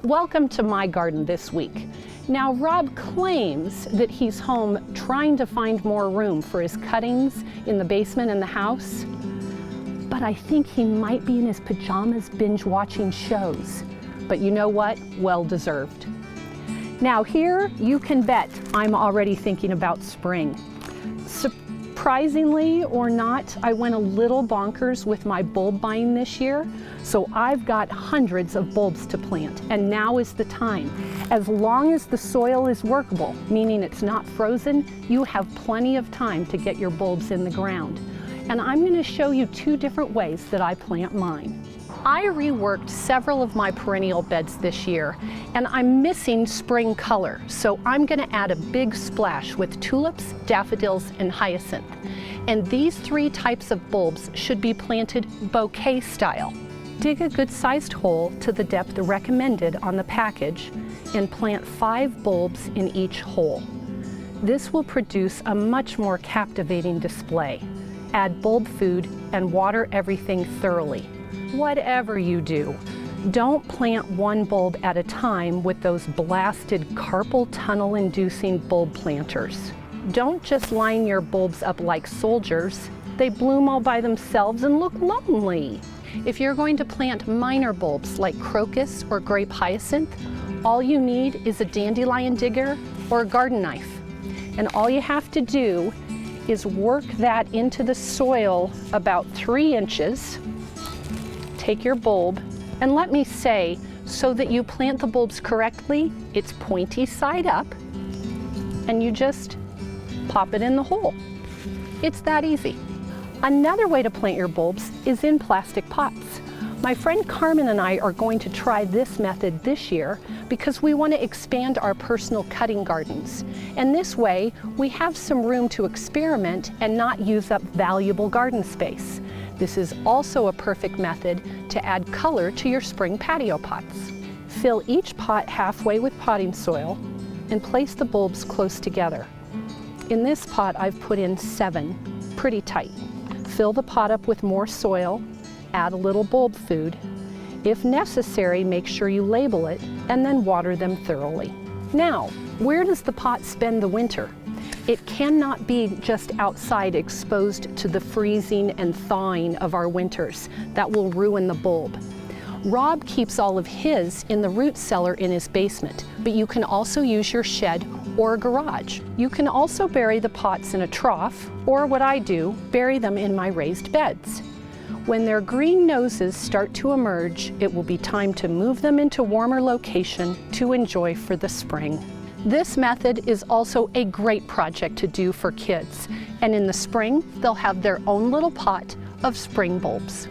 Welcome to my garden this week. Now, Rob claims that he's home trying to find more room for his cuttings in the basement and the house, but I think he might be in his pajamas binge watching shows. But you know what? Well deserved. Now here, you can bet I'm already thinking about spring. Surprisingly or not, I went a little bonkers with my bulb buying this year, so I've got hundreds of bulbs to plant, and now is the time. As long as the soil is workable, meaning it's not frozen, you have plenty of time to get your bulbs in the ground. And I'm going to show you two different ways that I plant mine. I reworked several of my perennial beds this year, and I'm missing spring color, so I'm going to add a big splash with tulips, daffodils, and hyacinth. And these three types of bulbs should be planted bouquet style. Dig a good-sized hole to the depth recommended on the package and plant 5 bulbs in each hole. This will produce a much more captivating display. Add bulb food and water everything thoroughly. Whatever you do, don't plant one bulb at a time with those blasted carpal tunnel-inducing bulb planters. Don't just line your bulbs up like soldiers. They bloom all by themselves and look lonely. If you're going to plant minor bulbs like crocus or grape hyacinth, all you need is a dandelion digger or a garden knife. And all you have to do is work that into the soil about 3 inches. Take your bulb, and let me say, so that you plant the bulbs correctly, it's pointy side up, and you just pop it in the hole. It's that easy. Another way to plant your bulbs is in plastic pots. My friend Carmen and I are going to try this method this year because we want to expand our personal cutting gardens. And this way, we have some room to experiment and not use up valuable garden space. This is also a perfect method to add color to your spring patio pots. Fill each pot halfway with potting soil and place the bulbs close together. In this pot, I've put in 7, pretty tight. Fill the pot up with more soil, add a little bulb food. If necessary, make sure you label it and then water them thoroughly. Now, where does the pot spend the winter? It cannot be just outside exposed to the freezing and thawing of our winters. That will ruin the bulb. Rob keeps all of his in the root cellar in his basement, but you can also use your shed or garage. You can also bury the pots in a trough, or what I do, bury them in my raised beds. When their green noses start to emerge, it will be time to move them into warmer location to enjoy for the spring. This method is also a great project to do for kids, and in the spring, they'll have their own little pot of spring bulbs.